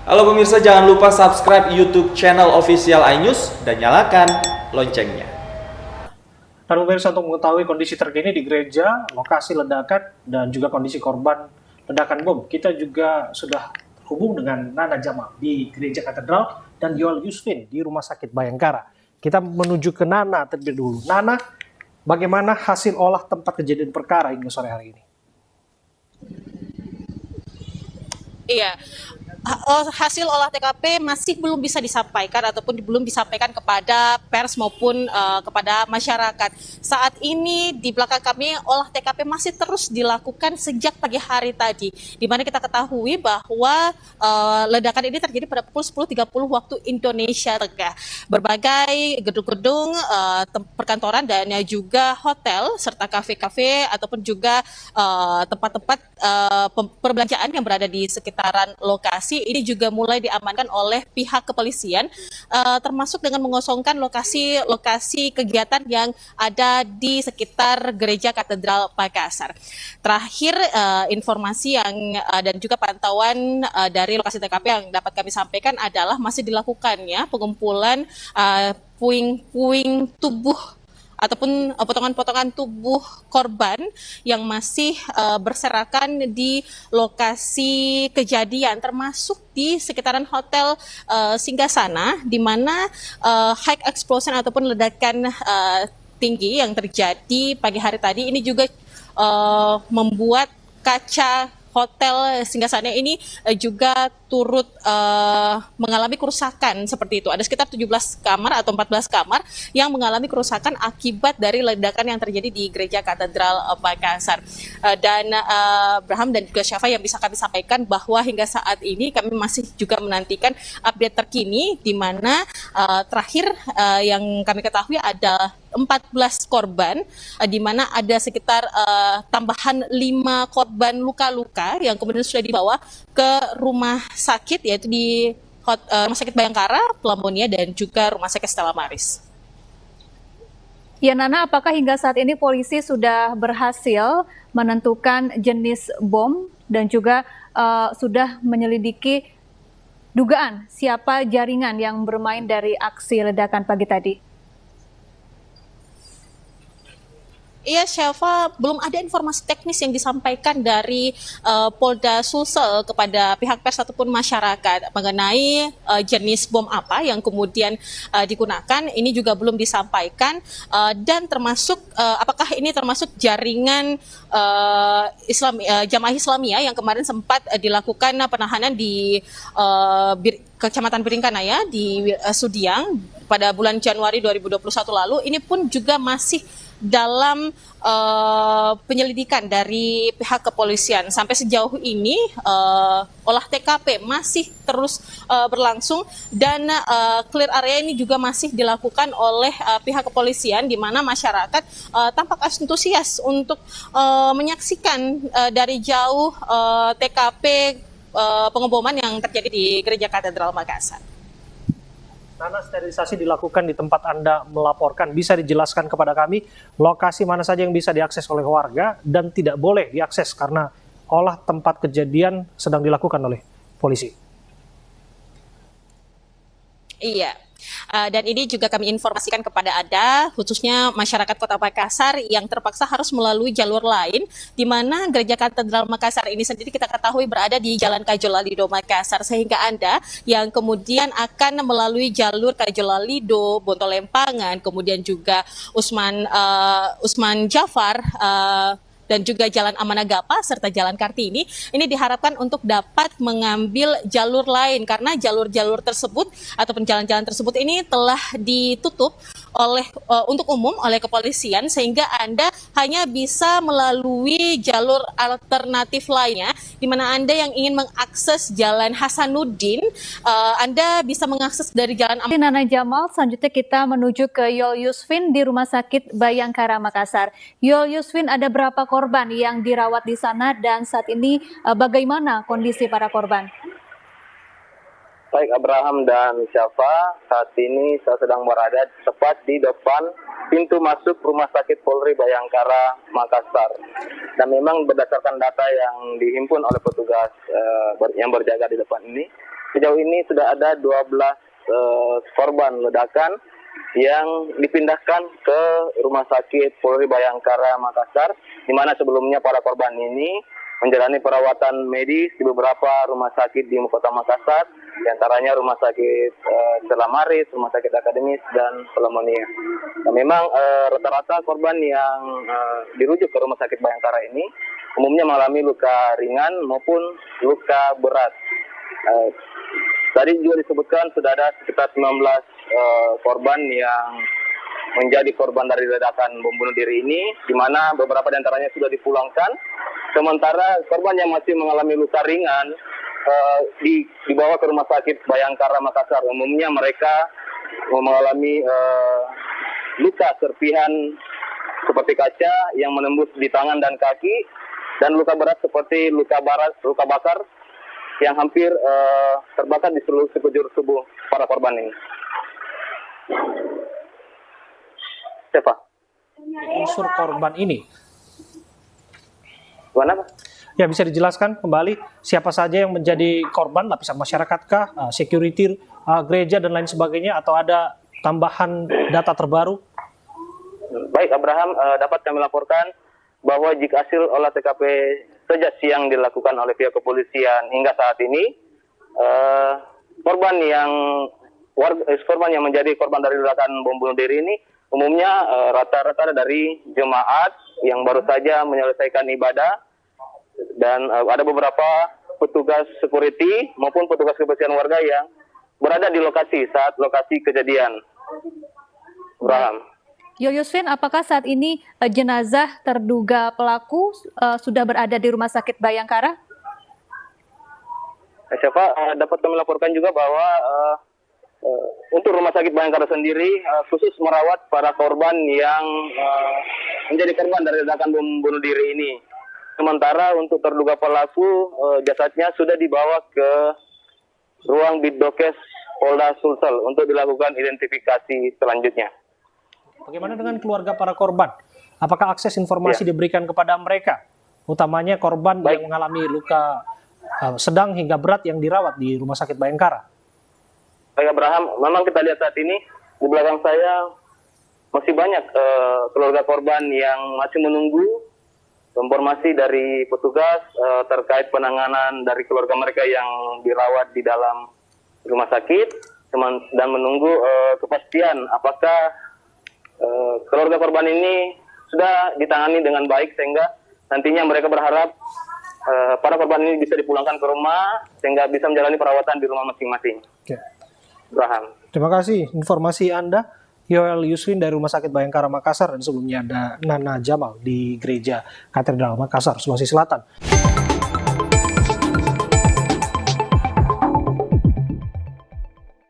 Halo pemirsa, jangan lupa subscribe YouTube channel official iNews dan nyalakan loncengnya. Dan pemirsa, untuk mengetahui kondisi terkini di gereja, lokasi ledakan, dan juga kondisi korban ledakan bom, kita juga sudah terhubung dengan Nana Jamal di Gereja Katedral dan Yoel Yusfin di Rumah Sakit Bayangkara. Kita menuju ke Nana terlebih dulu. Nana, bagaimana hasil olah tempat kejadian perkara hingga sore hari ini? Iya, hasil olah TKP masih belum bisa disampaikan ataupun belum disampaikan kepada pers maupun kepada masyarakat. Saat ini di belakang kami olah TKP masih terus dilakukan sejak pagi hari tadi, di mana kita ketahui bahwa ledakan ini terjadi pada pukul 10.30 waktu Indonesia Tengah. Berbagai gedung-gedung perkantoran dan juga hotel serta kafe-kafe ataupun juga tempat-tempat perbelanjaan yang berada di sekitaran lokasi ini juga mulai diamankan oleh pihak kepolisian, termasuk dengan mengosongkan lokasi kegiatan yang ada di sekitar Gereja Katedral Makassar. Terakhir informasi yang dan juga pantauan dari lokasi TKP yang dapat kami sampaikan adalah masih dilakukannya pengumpulan puing-puing tubuh ataupun potongan-potongan tubuh korban yang masih berserakan di lokasi kejadian, termasuk di sekitaran hotel Singgasana, di mana high explosion ataupun ledakan tinggi yang terjadi pagi hari tadi ini juga membuat kaca hotel Singgasana ini juga turut mengalami kerusakan seperti itu. Ada sekitar 17 kamar atau 14 kamar yang mengalami kerusakan akibat dari ledakan yang terjadi di Gereja Katedral Makassar. Dan Abraham dan juga Syafa, yang bisa kami sampaikan bahwa hingga saat ini kami masih juga menantikan update terkini, di mana terakhir yang kami ketahui ada 14 korban, di mana ada sekitar tambahan 5 korban luka-luka yang kemudian sudah dibawa ke rumah sakit, yaitu di Rumah Sakit Bayangkara, Pelamonia, dan juga Rumah Sakit Stella Maris. Ya Nana, apakah hingga saat ini polisi sudah berhasil menentukan jenis bom dan juga sudah menyelidiki dugaan siapa jaringan yang bermain dari aksi ledakan pagi tadi? Iya, Syafa, belum ada informasi teknis yang disampaikan dari Polda Sulsel kepada pihak pers ataupun masyarakat mengenai jenis bom apa yang kemudian digunakan. Ini juga belum disampaikan, dan termasuk apakah ini termasuk jaringan Jamaah Islamiyah yang kemarin sempat dilakukan penahanan di Kecamatan Biringkanaya di Sudiang pada bulan Januari 2021 lalu. Ini pun juga masih dalam penyelidikan dari pihak kepolisian. Sampai sejauh ini olah TKP masih terus berlangsung, dan clear area ini juga masih dilakukan oleh pihak kepolisian, di mana masyarakat tampak antusias untuk menyaksikan dari jauh TKP pengeboman yang terjadi di Gereja Katedral Makassar. Karena sterilisasi dilakukan di tempat Anda melaporkan, bisa dijelaskan kepada kami lokasi mana saja yang bisa diakses oleh warga dan tidak boleh diakses karena olah tempat kejadian sedang dilakukan oleh polisi? Iya. Dan ini juga kami informasikan kepada Anda, khususnya masyarakat Kota Makassar yang terpaksa harus melalui jalur lain, di mana Gereja Katedral Makassar ini sendiri kita ketahui berada di Jalan Kajolalido Makassar, sehingga Anda yang kemudian akan melalui jalur Kajolalido, Bontolempangan, kemudian juga Usman Jafar, dan juga Jalan Amanagapa serta Jalan Kartini, ini diharapkan untuk dapat mengambil jalur lain, karena jalur-jalur tersebut ataupun jalan-jalan tersebut ini telah ditutup untuk umum oleh kepolisian, sehingga Anda hanya bisa melalui jalur alternatif lainnya, di mana Anda yang ingin mengakses Jalan Hasanuddin, Anda bisa mengakses dari Jalan Nana Jamal, selanjutnya kita menuju ke Yoel Yusfin di Rumah Sakit Bayangkara Makassar. Yoel Yusfin, ada berapa korban yang dirawat di sana dan saat ini bagaimana kondisi para korban? Baik Abraham dan Syafa, saat ini saya sedang berada tepat di depan pintu masuk Rumah Sakit Polri Bayangkara Makassar. Dan memang berdasarkan data yang dihimpun oleh petugas yang berjaga di depan ini, sejauh ini sudah ada 12 korban ledakan yang dipindahkan ke Rumah Sakit Polri Bayangkara Makassar, di mana sebelumnya para korban ini menjalani perawatan medis di beberapa rumah sakit di Kota Makassar, di antaranya Rumah Sakit Stella Maris, Rumah Sakit Akademis, dan Pneumonia. Nah, memang rata-rata korban yang dirujuk ke Rumah Sakit Bayangkara ini umumnya mengalami luka ringan maupun luka berat. Tadi juga disebutkan sudah ada sekitar 19 korban yang menjadi korban dari ledakan bom bunuh diri ini, di mana beberapa di antaranya sudah dipulangkan. Sementara korban yang masih mengalami luka ringan dibawa ke Rumah Sakit Bayangkara Makassar. Umumnya mereka mengalami luka serpihan seperti kaca yang menembus di tangan dan kaki, dan luka berat seperti luka bakar yang hampir terbakar di seluruh sekujur tubuh para korban ini. Siapa? Unsur korban ini. Gimana, Pak? Ya, bisa dijelaskan kembali siapa saja yang menjadi korban, lapisan masyarakatkah, security, gereja, dan lain sebagainya, atau ada tambahan data terbaru? Baik, Abraham, dapat kami laporkan bahwa jika hasil olah TKP sejak siang dilakukan oleh pihak kepolisian hingga saat ini, korban yang menjadi korban dari ledakan bom bunuh diri ini umumnya rata-rata dari jemaat yang baru saja menyelesaikan ibadah, dan ada beberapa petugas security maupun petugas kebersihan warga yang berada di lokasi saat lokasi kejadian. Abraham. Yoyosvin, apakah saat ini jenazah terduga pelaku sudah berada di Rumah Sakit Bayangkara? Siapa dapat kami laporkan juga bahwa untuk Rumah Sakit Bayangkara sendiri khusus merawat para korban yang menjadi korban dari ledakan bom bunuh diri ini. Sementara untuk terduga pelaku jasadnya sudah dibawa ke ruang Bitdokes Polda Sulsel untuk dilakukan identifikasi selanjutnya. Bagaimana dengan keluarga para korban? Apakah akses informasi diberikan kepada mereka? Utamanya korban yang mengalami luka sedang hingga berat yang dirawat di Rumah Sakit Bayangkara. Baik, Abraham, memang kita lihat saat ini di belakang saya masih banyak keluarga korban yang masih menunggu informasi dari petugas terkait penanganan dari keluarga mereka yang dirawat di dalam rumah sakit, dan menunggu kepastian apakah keluarga korban ini sudah ditangani dengan baik, sehingga nantinya mereka berharap para korban ini bisa dipulangkan ke rumah sehingga bisa menjalani perawatan di rumah masing-masing. Oke. Abraham. Terima kasih informasi Anda, Yoel Yuswin dari Rumah Sakit Bayangkara Makassar, dan sebelumnya ada Nana Jamal di Gereja Katedral Makassar, Sulawesi Selatan.